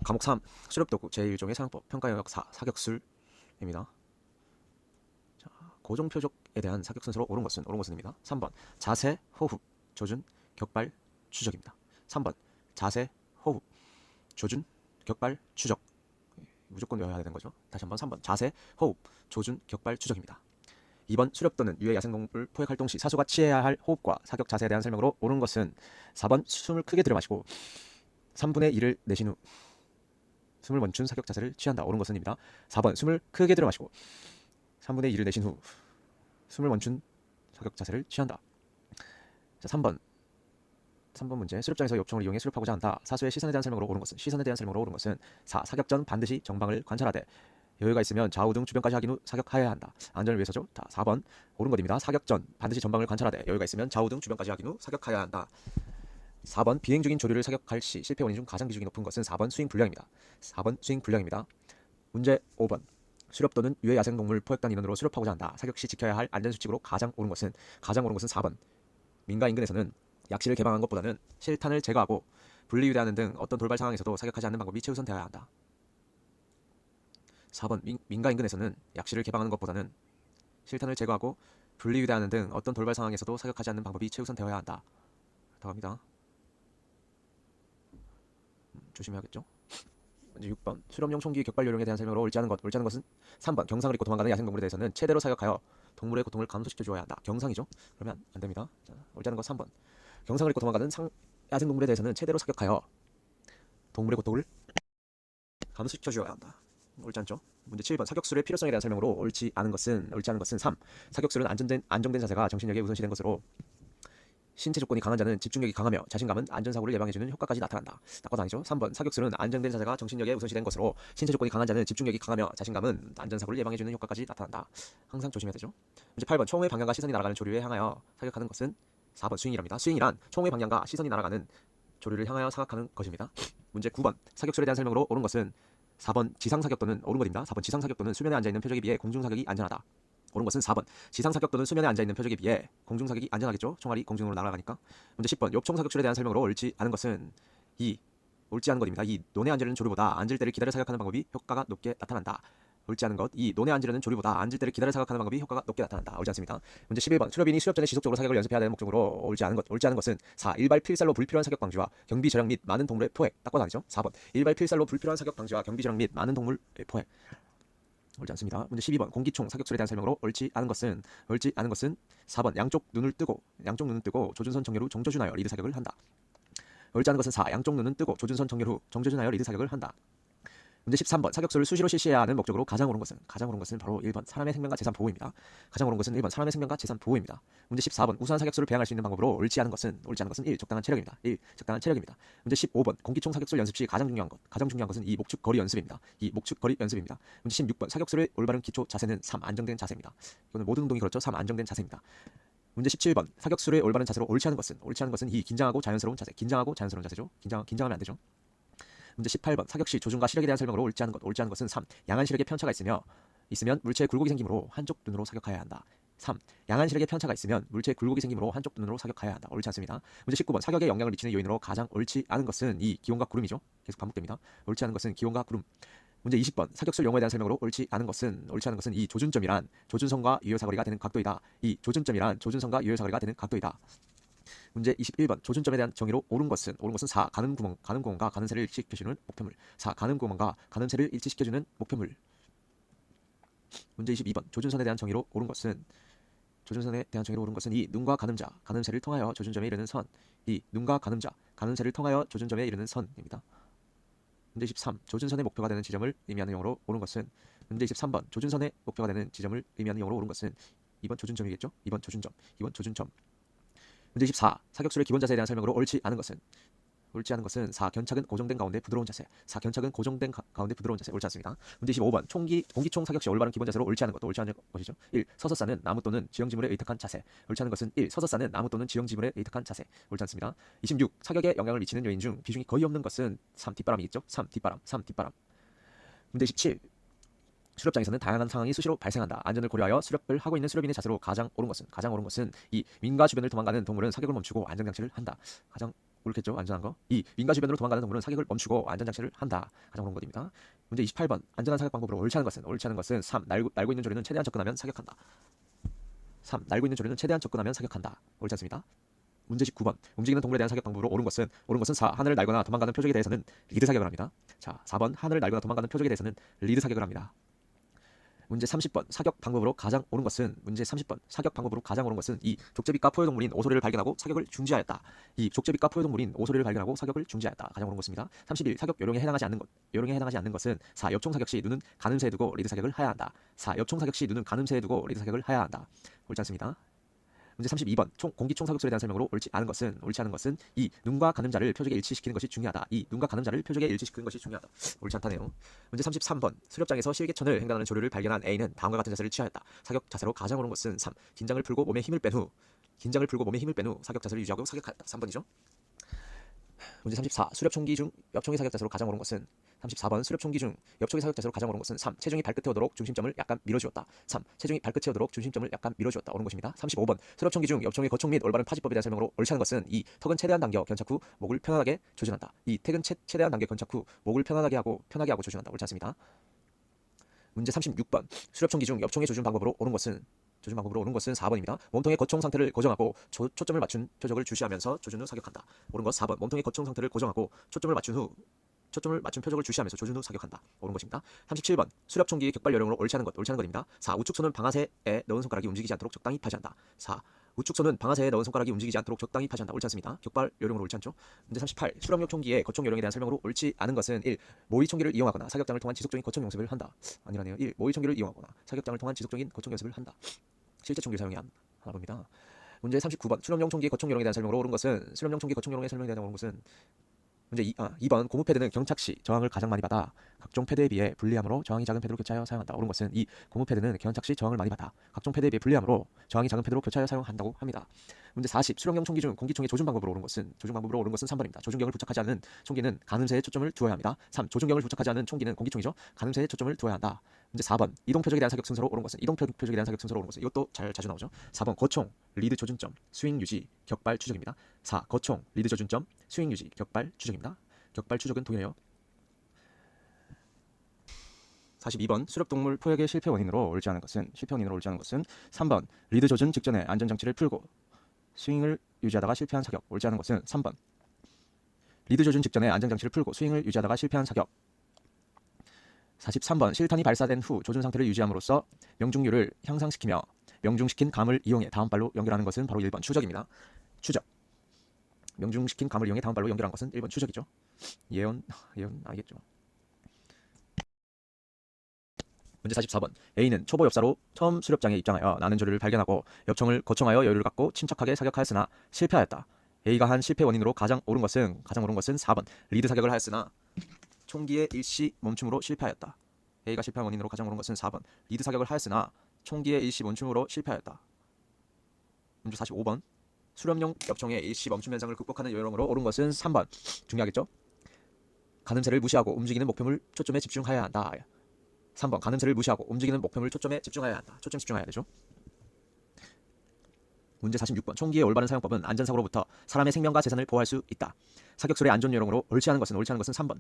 과목 3 수렵도구 제1종의 사용법 평가 영역 4 사격술입니다. 자, 고정 표적에 대한 사격 순서로 옳은 것은입니다. 3번 자세, 호흡, 조준, 격발, 추적입니다. 3번 자세, 호흡, 조준, 격발, 추적. 무조건 외워야 되는 거죠. 다시 한번 3번 자세, 호흡, 조준, 격발, 추적입니다. 2번 수렵 또는 유해 야생동물 포획 활동 시 사수가 취해야 할 호흡과 사격 자세에 대한 설명으로 옳은 것은 4번 숨을 크게 들이마시고 3분의 1을 내쉰 후 숨을 멈춘 사격 자세를 취한다. 옳은 것은입니다. 4번 숨을 크게 들이마시고 3분의 1을 내쉰 후 숨을 멈춘 사격 자세를 취한다. 자, 3번 문제 수렵장에서 요청을 이용해 수렵하고자 한다. 사수의 시선에 대한 설명으로 옳은 것은 4. 사격 전 반드시 정방을 관찰하되 여유가 있으면 좌우 등 주변까지 확인 후 사격하여야 한다. 안전을 위해서죠. 자, 4번 옳은 것입니다. 사격 전 반드시 전방을 관찰하되 여유가 있으면 좌우 등 주변까지 확인 후 사격하여야 한다. 4번 비행 중인 조류를 사격할 시 실패 원인 중 가장 비중이 높은 것은 4번 수행 불량입니다. 4번 수행 불량입니다. 문제 5번 수렵 또는 유해 야생동물 포획단 인원으로 수렵하고자 한다. 사격 시 지켜야 할 안전수칙으로 가장 옳은 것은 4번 민가 인근에서는 약실을 개방한 것보다는 실탄을 제거하고 분리유대하는 등 어떤 돌발 상황에서도 사격하지 않는 방법이 최우선되어야 한다. 4번 민가 인근에서는 약실을 개방하는 것보다는 실탄을 제거하고 분리유대하는 등 어떤 돌발 상황에서도 사격하지 않는 방법이 최우선되어야 한다. 더합니다. 조심해야겠죠. 문제 6번 수렴용 총기 격발 요령에 대한 설명으로 옳지 않은 것은 3번 경상을 입고 도망가는 야생동물에 대해서는 최대로 사격하여 동물의 고통을 감소시켜 주어야 한다. 경상이죠. 그러면 안 됩니다. 자, 옳지 않은 것 3번 경상을 입고 도망가는 야생동물에 대해서는 최대로 사격하여 동물의 고통을 감소시켜 주어야 한다. 옳지 않죠. 문제 7번 사격술의 필요성에 대한 설명으로 옳지 않은 것은 3. 사격술은 안정된 자세가 정신력에 우선시된 것으로 신체 조건이 강한 자는 집중력이 강하며 자신감은 안전사고를 예방해주는 효과까지 나타난다. 딱 아니죠. 3번 사격술은 안정된 자세가 정신력에 우선시된 것으로 신체 조건이 강한 자는 집중력이 강하며 자신감은 안전사고를 예방해주는 효과까지 나타난다. 항상 조심해야 되죠. 문제 8번 총의 방향과 시선이 날아가는 조류에 향하여 사격하는 것은 4번 스윙이랍니다. 스윙이란 총의 방향과 시선이 날아가는 조류를 향하여 사격하는 것입니다. 문제 9번 사격술에 대한 설명으로 옳은 것은 4번 지상사격 또는 옳은 것입니다. 4번 지상사격 또는 수면에 앉아있는 표적에 비해 공중사격이 안전하다. 옳은 것은 4번 지상사격 또는 수면에 앉아있는 표적에 비해 공중사격이 안전하겠죠. 총알이 공중으로 날아가니까. 문제 10번 엽총사격술에 대한 설명으로 옳지 않은 것은 2. 옳지 않은 것입니다. 2. 논에 앉으려는 조류보다 앉을 때를 기다려 사격하는 방법이 효과가 높게 나타난다. 옳지 않은 것 2. 논에 앉으려는 조류보다 앉을 때를 기다려 사격하는 방법이 효과가 높게 나타난다. 옳지 않습니다. 문제 11번 수렵인이 수렵 전에 지속적으로 사격을 연습해야 되는 목적으로 옳지 않은 것은 4. 일발 필살로 불필요한 사격 방지와 경비 절약 및 많은 동물의 포획. 딱 봐도 아니죠. 4번 일발 필살로 불필요한 사격 방지와 경비 절약 및 많은 동물의 포획. 옳지 않습니다. 문제 12번 공기총 사격술에 대한 설명으로 옳지 않은 것은 4번 양쪽 눈을 뜨고 조준선 정렬 후 정조준하여 리드 사격을 한다. 옳지 않은 것은 4. 양쪽 눈은 뜨고 조준선 정렬 후 정조준하여 리드 사격을 한다. 문제 13번 사격술을 수시로 실시해야 하는 목적으로 가장 옳은 것은 바로 1번 사람의 생명과 재산 보호입니다. 가장 옳은 것은 1번 사람의 생명과 재산 보호입니다. 문제 14번 우수한 사격술을 배양할 수 있는 방법으로 옳지 않은 것은 1. 적당한 체력입니다. 문제 15번 공기총 사격술 연습 시 가장 중요한 것은 2. 목축 거리 연습입니다. 문제 16번 사격술의 올바른 기초 자세는 3. 안정된 자세입니다. 이거는 모든 운동이 그렇죠. 3. 안정된 자세입니다. 문제 17번 사격술의 올바른 자세로 옳지 않은 것은 2. 긴장하고 자연스러운 자세죠. 긴장하면 안 되죠. 문제 18번 사격 시 조준과 시력에 대한 설명으로 옳지 않은 것은 3. 양한 시력에 편차가 있으면 물체에 굴곡이 생기므로 한쪽 눈으로 사격해야 한다. 3. 양한 시력에 편차가 있으면 물체에 굴곡이 생기므로 한쪽 눈으로 사격해야 한다. 옳지 않습니다. 문제 19번 사격에 영향을 미치는 요인으로 가장 옳지 않은 것은 2. 기온과 구름이죠. 계속 반복됩니다. 옳지 않은 것은 기온과 구름. 문제 20번 사격술 용어에 대한 설명으로 옳지 않은 것은 2. 조준점이란 조준선과 유효사거리가 되는 각도이다. 2. 조준점이란 조준선과 유효사거리가 되는 각도이다. 문제 21번 조준점에 대한 정의로 옳은 것은 4. 가는 구멍과 가는 새를 일치시켜주는 목표물. 4. 가는 구멍과 가는 새를 일치시켜주는 목표물. 문제 22번 조준선에 대한 정의로 옳은 것은 2. 눈과 가늠자, 가는 새를 통하여 조준점에 이르는 선. 2. 눈과 가늠자, 가는 새를 통하여 조준점에 이르는 선입니다. 문제 23 조준선의 목표가 되는 지점을 의미하는 용어로 옳은 것은 문제 23번 조준선의 목표가 되는 지점을 의미하는 용어로 옳은 것은 2번 조준점이겠죠. 2번 조준점. 문제 24 사격술의 기본 자세에 대한 설명으로 옳지 않은 것은 4. 견착은 고정된 가운데 부드러운 자세. 옳지 않습니다. 문제 25번 공기총 사격 시 올바른 기본 자세로 옳지 않은 것이죠. 1. 서서 싸는 나무 또는 지형 지물에 의탁한 자세. 옳지 않은 것은 1. 서서 싸는 나무 또는 지형 지물에 의탁한 자세. 옳지 않습니다. 26. 사격에 영향을 미치는 요인 중 비중이 거의 없는 것은 3. 뒷바람이겠죠. 3. 뒷바람. 문제 27 수렵장에서는 다양한 상황이 수시로 발생한다. 안전을 고려하여 수렵을 하고 있는 수렵인의 자세로 가장 옳은 것은 2. 민가 주변을 도망가는 동물은 사격을 멈추고 안전장치를 한다. 가장 옳겠죠? 안전한 거. 2. 민가 주변으로 도망가는 동물은 사격을 멈추고 안전장치를 한다. 가장 옳은 것입니다. 문제 28번. 안전한 사격 방법으로 옳지 않은 것은 3. 날고 있는 조류는 최대한 접근하면 사격한다. 3. 날고 있는 조류는 최대한 접근하면 사격한다. 옳지 않습니다. 문제 19번. 움직이는 동물에 대한 사격 방법으로 옳은 것은 4. 하늘을 날거나 도망가는 표적에 대해서는 리드 사격을 합니다. 자, 4번. 하늘을 날거나 도망가는 표적에 대해서는 리드 사격을 합니다. 문제 30번. 사격 방법으로 가장 옳은 것은 문제 30번. 사격 방법으로 가장 옳은 것은 2. 족제비과 포효동물인 오소리를 발견하고 사격을 중지하였다. 2. 족제비과 포효동물인 오소리를 발견하고 사격을 중지하였다. 가장 옳은 것입니다. 31. 사격 요령에 해당하지 않는 것은 4. 엽총 사격 시 눈은 가늠쇠에 두고 리드 사격을 하여야 한다. 4. 엽총 사격 시 눈은 가늠쇠에 두고 리드 사격을 하여야 한다. 옳지 않습니다. 문제 32번. 공기총 사격술에 대한 설명으로 옳지 않은 것은 2. 눈과 가늠자를 표적에 일치시키는 것이 중요하다. 2. 눈과 가늠자를 표적에 일치시키는 것이 중요하다. 옳지 않다네요. 문제 33번. 수렵장에서 실개천을 횡단하는 조류를 발견한 A는 다음과 같은 자세를 취하였다. 사격 자세로 가장 옳은 것은 3. 긴장을 풀고 몸에 힘을 뺀 후 사격 자세를 유지하고 사격하였다. 3번이죠. 문제 34. 수렵총기 중 엽총의 사격 자세로 가장 옳은 것은 34번. 수렵총기 중 엽총의 사격 자세로 가장 옳은 것은 3. 체중이 발끝에 오도록 중심점을 약간 밀어주었다. 3. 체중이 발끝에 오도록 중심점을 약간 밀어주었다. 옳은 것입니다. 35번. 수렵총기 중 엽총의 거총 및 올바른 파지법에 대한 설명으로 옳지 않은 것은 2. 턱은 최대한 당겨 견착 후 목을 편안하게 조준한다. 2. 턱은 최대한 당겨 견착 후 목을 편하게 하고 조준한다. 옳지 않습니다. 문제 36번. 수렵총기 중 엽총의 조준 방법으로 옳은 것은 4번입니다. 몸통의 거총 상태를 고정하고 초점을 맞춘 표적을 주시하면서 조준 후 사격한다. 옳은 것 4번. 몸통의 거총 상태를 고정하고 초점을 맞춘 표적을 주시하면서 조준 후 사격한다. 옳은 것입니다. 37번. 수렵총기의 격발 요령으로 옳지 않은 것입니다. 4. 우측손은 방아쇠에 넣은 손가락이 움직이지 않도록 적당히 파지한다. 4. 우측손은 방아쇠에 넣은 손가락이 움직이지 않도록 적당히 파지한다. 옳지 않습니다. 격발 요령으로 옳지 않죠. 문제 38. 수렵용 총기의 거총 요령에 대한 설명으로 옳지 않은 것은 1. 모의 총기를 이용하거나 사격장을 통한 지속적인 거총 연습을 한다. 아니라네요. 1. 모의 총기를 이용하거나 사격장을 통한 지속적인 거총 연습을 한다. 실제 총기를 사용이 하나 봅니다. 문제 39번. 수렴용 총기의 거총 요령에 대한 설명으로 옳은 것은 문제 2번. 고무 패드는 경착 시 저항을 가장 많이 받아 각종 패드에 비해 불리하므로 저항이 작은 패드로 교차하여 사용한다. 옳은 것은 2. 고무 패드는 경착 시 저항을 많이 받아 각종 패드에 비해 불리하므로 저항이 작은 패드로 교차하여 사용한다고 합니다. 문제 40. 수령용 총기 중 공기총의 조준 방법으로 옳은 것은 3번입니다. 조준경을 부착하지 않은 총기는 가늠쇠에 초점을 두어야 합니다. 3. 조준경을 부착하지 않은 총기는 공기총이죠. 가늠쇠에 초점을 두어야 한다. 문제 4번. 이동 표적에 대한 사격 순서로 옳은 것은 이것도 자주 나오죠. 4번. 거총, 리드 조준점, 스윙 유지, 격발 추적입니다. 4. 거총, 리드 조준점, 스윙 유지, 격발 추적입니다. 격발 추적은 동일해요. 42번. 수렵동물 포획의 실패 원인으로 옳지 않은 것은 3번. 리드 조준 직전에 안전장치를 풀고 스윙을 유지하다가 실패한 사격. 옳지 않은 것은 3번. 리드 조준 직전에 안전장치를 풀고 스윙을 유지하다가 실패한 사격. 43번. 실탄이 발사된 후 조준 상태를 유지함으로써 명중률을 향상시키며 명중시킨 감을 이용해 다음 발로 연결하는 것은 바로 1번 추적입니다. 추적. 명중시킨 감을 이용해 다음 발로 연결하는 것은 1번 추적이죠. 예언 알겠죠. 문제 44번. A는 초보 엽사로 처음 수렵장에 입장하여 나는 조류를 발견하고 엽총을 거총하여 여유를 갖고 침착하게 사격하였으나 실패하였다. A가 한 실패 원인으로 가장 옳은 것은 4번. 리드 사격을 하였으나 총기의 일시 멈춤으로 실패하였다. A가 실패한 원인으로 가장 옳은 것은 4번. 리드 사격을 하였으나 총기의 일시 멈춤으로 실패하였다. 문제 45번. 수렴용 엽총의 일시 멈춤 현상을 극복하는 요령으로 옳은 것은 3번. 중요하겠죠? 가늠쇠를 무시하고 움직이는 목표물 초점에 집중해야 한다. 3번. 가늠쇠를 무시하고 움직이는 목표물 초점에 집중해야 한다. 초점 집중해야 되죠. 문제 46번. 총기의 올바른 사용법은 안전사고로부터 사람의 생명과 재산을 보호할 수 있다. 사격술의 안전 요령으로 옳지 않은 것은 3번.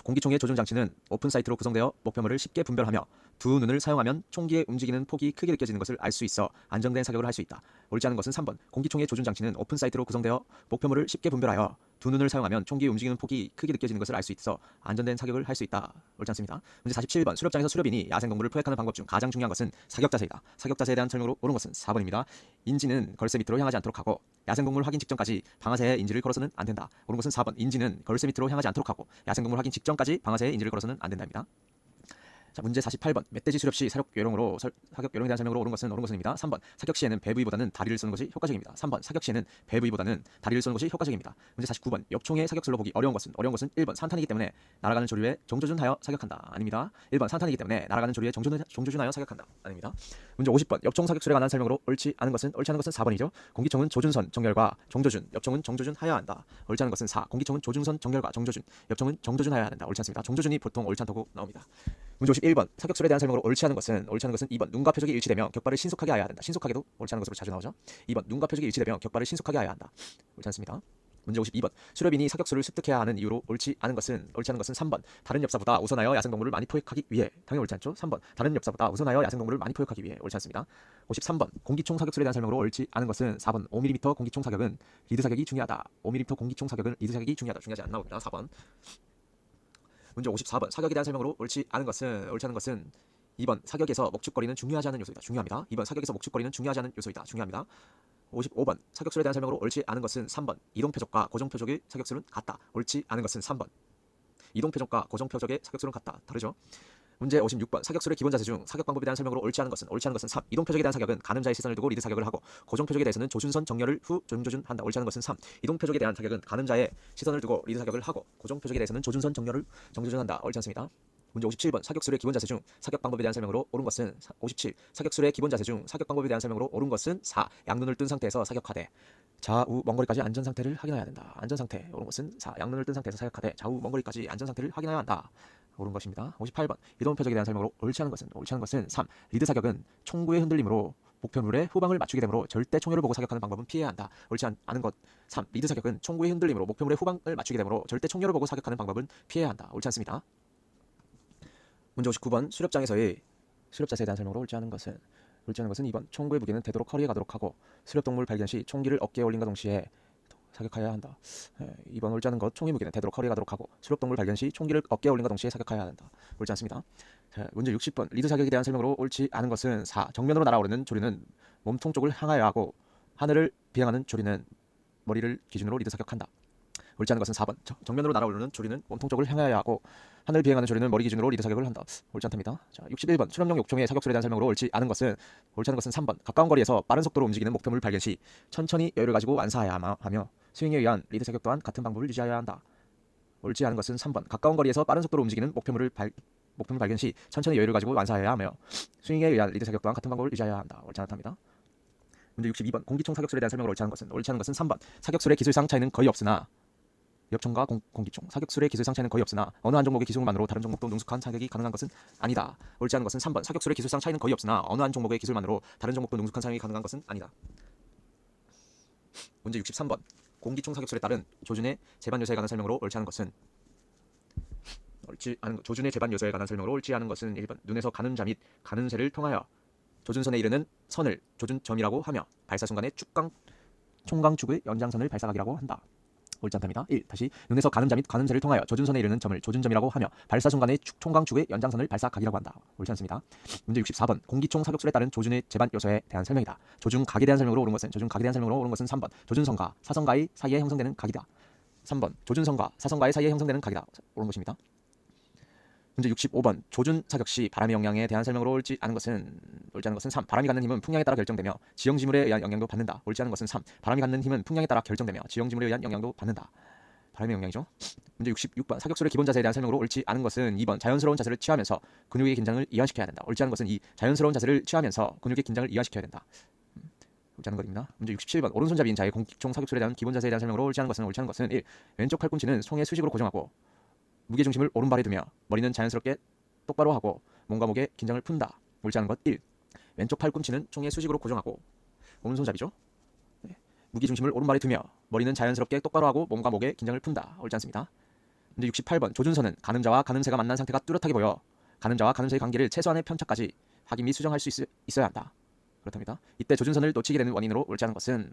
공기총의 조준 장치는 오픈 사이트로 구성되어 목표물을 쉽게 분별하며 두 눈을 사용하면 총기의 움직이는 폭이 크게 느껴지는 것을 알 수 있어 안정된 사격을 할 수 있다. 옳지 않은 것은 3번. 공기총의 조준 장치는 오픈 사이트로 구성되어 목표물을 쉽게 분별하여 두 눈을 사용하면 총기의 움직이는 폭이 크게 느껴지는 것을 알 수 있어 안전된 사격을 할 수 있다. 옳지 않습니다. 문제 47번. 수렵장에서 수렵인이 야생동물을 포획하는 방법 중 가장 중요한 것은 사격 자세이다. 사격 자세에 대한 설명으로 옳은 것은 4번입니다. 인지는 걸쇠 밑으로 향하지 않도록 하고 야생동물 확인 직전까지 방아쇠에 인지를 걸어서는 안 된다. 옳은 것은 4번. 인지는 걸쇠 밑으로 향하지 않도록 하고 야생동물 확인 직전까지 방아쇠에 인지를 걸어서는 안 된답니다. 자, 문제 48번. 멧돼지 수렵 시 사격 요령에 대한 설명으로 옳은 것입니다. 3번. 사격 시에는 배부위보다는 다리를 쓰는 것이 효과적입니다. 3번. 사격 시에는 배부위보다는 다리를 쓰는 것이 효과적입니다. 문제 49번. 엽총의 사격술로 보기 어려운 것은 1번. 산탄이기 때문에 날아가는 조류에 정조준하여 사격한다. 아닙니다. 1번. 산탄이기 때문에 날아가는 조류에 정조준하여 사격한다. 아닙니다. 문제 50번. 엽총 사격술에 관한 설명으로 옳지 않은 것은 4번이죠. 공기총은 조준선 정렬과 정조준, 엽총은 정조준하여야 한다. 옳지 않은 것은 4. 공기총은 조준선 정렬과 정조준, 엽총은 정조준하여야 한다. 옳지 않습니다. 정조준이 보통 옳지 않다고 나옵니다. 문제 51번. 사격술에 대한 설명으로 옳지 않은 것은 2번. 눈과 표적이 일치되면 격발을 신속하게 하여야 한다. 신속하게도 옳지 않은 것으로 자주 나오죠. 2번. 눈과 표적이 일치되면 격발을 신속하게 하여야 한다. 옳지 않습니다. 문제 52번. 수렵인이 사격수를 습득해야 하는 이유로 옳지 않은 것은 3번. 다른 엽사보다 우선하여 야생동물을 많이 포획하기 위해. 당연히 옳지 않죠? 3번. 다른 엽사보다 우선하여 야생동물을 많이 포획하기 위해. 옳지 않습니다. 53번. 공기총 사격술에 대한 설명으로 옳지 않은 것은 4번. 5mm 공기총 사격은 리드 사격이 중요하다. 5mm 공기총 사격은 리드 사격이 중요하다. 중요하지 않나 봅니다. 4번. 문제 54번. 사격에 대한 설명으로 옳지 않은 것은 2번. 사격에서 목축거리는 중요하지 않은 요소이다. 중요합니다. 2번. 사격에서 목축거리는 중요하지 않은 요소이다. 중요합니다. 55번. 사격술에 대한 설명으로 옳지 않은 것은 3번. 이동표적과 고정표적의 사격술은 같다. 옳지 않은 것은 3번. 이동표적과 고정표적의 사격술은 같다. 다르죠? 문제 56번. 사격술의 기본 자세 중 사격 방법에 대한 설명으로 옳지 않은 것은 3. 이동표적에 대한 사격은 가늠자의 시선을 두고 리드 사격을 하고 고정표적에 대해서는 조준선 정렬을 후 조준한다. 옳지 않은 것은 3. 이동표적에 대한 사격은 가늠자의 시선을 두고 리드 사격을 하고 고정표적에 대해서는 조준선 정렬을 정조준한다. 옳지 않습니다. 문제 57번. 사격술의 기본 자세 중 사격 방법에 대한 설명으로 옳은 것은 57. 사격술의 기본 자세 중 사격 방법에 대한 설명으로 옳은 것은 4. 양눈을 뜬 상태에서 사격하되 좌우 먼 거리까지 안전 상태를 확인해야 된다. 안전 상태. 옳은 것은 4. 양눈을 뜬 상태에서 사격하되 좌우 먼 거리까지 안전 상태를 확인해야 한다. 옳은 것입니다. 58번. 이동표적에 대한 설명으로 옳지 않은 것은 3. 리드 사격은 총구의 흔들림으로 목표물의 후방을 맞추게 되므로 절대 총열을 보고 사격하는 방법은 피해야 한다. 옳지 않은 것 3. 리드 사격은 총구의 흔들림으로 목표물의 후방을 맞추게 되므로 절대 총열을 보고 사격하는 방법은 피해야 한다. 옳지 않습니다. 문제 59번. 수렵장에서의 수렵 자세에 대한 설명으로 옳지 않은 것은 2번. 총구의 무게는 되도록 허리에 가도록 하고 수렵동물 발견 시 총기를 어깨에 올린과 동시에 사격하여야 한다. 2번. 옳지 않은 것. 총의 무게는 되도록 허리에 가도록 하고 수렵동물 발견 시 총기를 어깨에 올린과 동시에 사격하여야 한다. 옳지 않습니다. 자, 문제 60번. 리드 사격에 대한 설명으로 옳지 않은 것은 4. 정면으로 날아오르는 조류는 몸통 쪽을 향하여야 하고 하늘을 비행하는 조류는 머리를 기준으로 리드 사격한다. 옳지 않은 것은 4번. 정면으로 날아오르는 조류는 몸통 쪽을 향하여야 하고 하늘 비행하는 조류는 머리 기준으로 리드 사격을 한다. 옳지 않답니다. 자, 61번. 수렴용 욕총의 사격술에 대한 설명으로 옳지 않은 것은 3번. 가까운 거리에서 빠른 속도로 움직이는 목표물 발견 시 천천히 여유를 가지고 완사해야 하며 스윙에 의한 리드 사격 또한 같은 방법을 유지해야 한다. 옳지 않은 것은 3번. 가까운 거리에서 빠른 속도로 움직이는 목표물 발견 시 천천히 여유를 가지고 완사해야 하며 스윙에 의한 리드 사격 또한 같은 방법을 유지해야 한다. 옳지 않답니다. 문제 62번. 공기총 사격술에 대한 설명으로 옳지 않은 것은 3번. 사격술의 기술상 차이는 거의 없으나 엽총과 공기총 사격술의 기술상 차이는 거의 없으나 어느 한 종목의 기술만으로 다른 종목도 능숙한 사격이 가능한 것은 아니다. 옳지 않은 것은 3번. 사격술의 기술상 차이는 거의 없으나 어느 한 종목의 기술만으로 다른 종목도 능숙한 사격이 가능한 것은 아니다. 문제 63번. 공기총 사격술에 따른 조준의 제반 요소에 관한 설명으로 옳지 않은 것은 조준의 제반 요소에 관한 설명으로 옳지 않은 것은 1번. 눈에서 가늠자 및 가늠쇠를 통하여 조준선에 이르는 선을 조준점이라고 하며 발사 순간에 총광축의 연장선을 발사각이라고 한다. 옳지 않답니다. 1. 다시 눈에서 가늠자 및 가늠쇠를 통하여 조준선에 이르는 점을 조준점이라고 하며 발사 순간의 총광축의 연장선을 발사각이라고 한다. 옳지 않습니다. 문제 64번. 공기총 사격술에 따른 조준의 제반 요소에 대한 설명이다. 조준각에 대한 설명으로 옳은 것은 3번. 조준선과 사선가의 사이에 형성되는 각이다. 3번. 조준선과 사선가의 사이에 형성되는 각이다. 옳은 것입니다. 문제 65번. 조준 사격 시 바람의 영향에 대한 설명으로 옳지 않은 것은 3. 바람이 갖는 힘은 풍량에 따라 결정되며 지형지물에 의한 영향도 받는다. 옳지 않은 것은 3. 바람이 갖는 힘은 풍량에 따라 결정되며 지형지물에 의한 영향도 받는다. 바람의 영향이죠. 문제 66번. 사격술의 기본 자세에 대한 설명으로 옳지 않은 것은 2번. 자연스러운 자세를 취하면서 근육의 긴장을 이완시켜야 된다. 옳지 않은 것은 2. 자연스러운 자세를 취하면서 근육의 긴장을 이완시켜야 된다. 옳지 않은 것입니다. 문제 67번. 오른손잡이인 자의 공기총 사격술에 대한 기본 자세에 대한 설명으로 옳지 않은 것은 1. 왼쪽 팔꿈치는 송의 수직으로 고정하고 무게중심을 오른발에 두며 머리는 자연스럽게 똑바로 하고 몸과 목에 긴장을 푼다. 옳지 않은 것 1. 왼쪽 팔꿈치는 총의 수직으로 고정하고 오른손잡이죠. 네. 무게중심을 오른발에 두며 머리는 자연스럽게 똑바로 하고 몸과 목에 긴장을 푼다. 옳지 않습니다. 문제 68번. 조준선은 가늠자와 가늠쇠가 만난 상태가 뚜렷하게 보여 가늠자와 가늠쇠의 관계를 최소한의 편차까지 확인 및 수정할 수 있어야 한다. 그렇답니다. 이때 조준선을 놓치게 되는 원인으로 옳지 않은 것은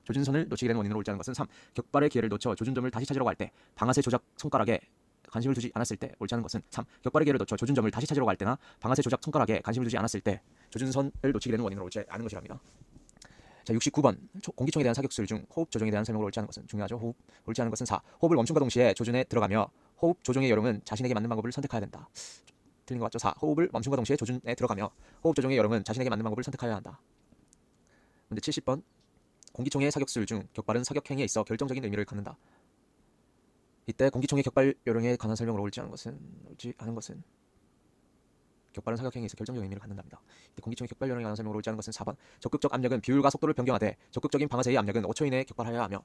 조준선을 놓치게 되는 원인으로 옳지 않은 것은 3. 격발의 기회를 놓쳐 조준점을 다시 찾으려고 할 때 방아쇠 조작 손가락에 관심을 두지 않았을 때. 옳지 않은 것은 3. 격발의 기회를 놓쳐 조준점을 다시 찾으려고 할 때나 방아쇠 조작 손가락에 관심을 두지 않았을 때 조준선을 놓치게 되는 원인으로 옳지 않은 것이랍니다. 자, 69번. 공기총에 대한 사격술 중 호흡 조정에 대한 설명으로 옳지 않은 것은 중요하죠. 호흡. 옳지 않은 것은 4. 호흡을 멈춤과 동시에 조준에 들어가며 호흡 조종의 요령은 자신에게 맞는 방법을 선택해야 된다. 틀린 것 같죠? 4. 호흡을 멈춤과 동시에 조준에 들어가며 호흡 조종의 요령은 자신에게 맞는 방법을 선택해야 한다. 문제 70번. 공기총의 사격술 중 격발은 사격 행위에 있어 결정적인 의미를 갖는다. 이때 공기총의 격발 요령에 관한 설명으로 옳지 않은 것은 격발은 사격 행위에 있어 결정적인 의미를 갖는답니다. 이때 공기총의 격발 요령에 관한 설명으로 옳지 않은 것은 4번. 적극적 압력은 비율과 속도를 변경하되 적극적인 방아쇠의 압력은 5초 이내에 격발하여야 하며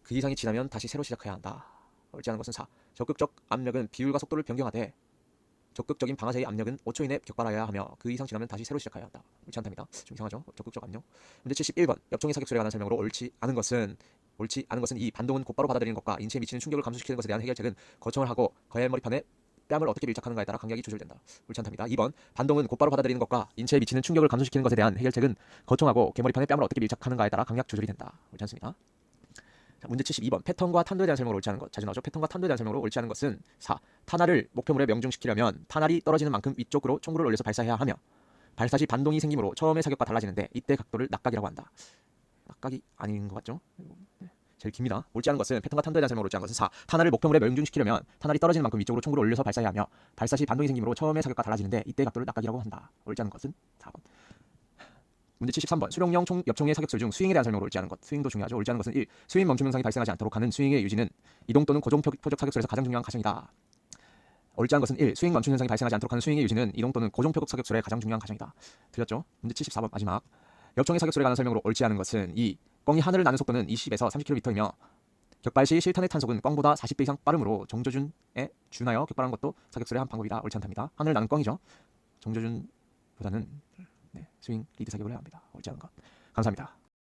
그 이상이 지나면 다시 새로 시작해야 한다. 옳지 않은 것은 4. 적극적 압력은 비율과 속도를 변경하되 적극적인 방아쇠의 압력은 5초 이내 격발하여야 하며 그 이상 지나면 다시 새로 시작해야 한다. 옳지 않답니다. 좀 이상하죠? 적극적 압력. 문제 71번. 엽총의 사격술에 관한 설명으로 옳지 않은 것은 옳지 않은 것은 2. 반동은 곧바로 받아들이는 것과 인체에 미치는 충격을 감소시키는 것에 대한 해결책은 거청을 하고 거해머리판에 뺨을 어떻게 밀착하는가에 따라 감각이 조절된다. 옳지 않답니다. 2번 반동은 곧바로 받아들이는 것과 인체에 미치는 충격을 감소시키는 것에 대한 해결책은 거청하고 개머리판에 뺨을 어떻게 밀착하는가에 따라 감각 조절이 된다. 옳지 않습니다. 자, 문제 72번 패턴과 탄도에 대한 설명으로 옳지 않은 것. 자주 나오죠. 패턴과 탄도에 대한 설명으로 옳지 않은 것은 4. 탄알을 목표물에 명중시키려면 탄알이 떨어지는 만큼 위쪽으로 총구를 올려서 발사해야 하며 발사 시 반동이 생기므로 처음의 사격과 달라지는데 이때 각도를 낙각이라고 한다. 낙각이 아닌 것 같죠? 네. 제일 깁니다. 옳지 않은 것은 패턴과 탄도에 대한 설명으로 옳지 않은 것은 4. 탄알을 목표물에 명중시키려면 탄알이 떨어지는 만큼 위쪽으로 총구를 올려서 발사해야 하며 발사 시 반동이 생기므로 처음의 사격과 달라지는데 이때 각도를 낙각이라고 한다. 옳지 않은 것은 4번. 문제 73번 수령용 엽총의 사격술 중 스윙에 대한 설명으로 옳지 않은 것. 스윙도 중요하죠. 옳지 않은 것은 1. 스윙 멈춤 현상이 발생하지 않도록 하는 스윙의 유지는 이동 또는 고정 표적 사격술에서 가장 중요한 과정이다. 옳지 않은 것은 1. 스윙 멈춤 현상이 발생하지 않도록 하는 스윙의 유지는 이동 또는 고정 표적 사격술의 가장 중요한 과정이다. 틀렸죠? 문제 74번 마지막. 엽총의 사격술에 관한 설명으로 옳지 않은 것은 2. 꽝이 하늘을 나는 속도는 20에서 30km이며 격발 시 실탄의 탄속은 꽝보다 40배 이상 빠르므로 정조준에 준하여 격발하는 것도 사격술의 한 방법이다. 옳지 않답니다. 하늘 나는 꽝이죠. 정조준보다는 스윙 리드 사격을 해야 합니다. 옳지 않은 것. 감사합니다.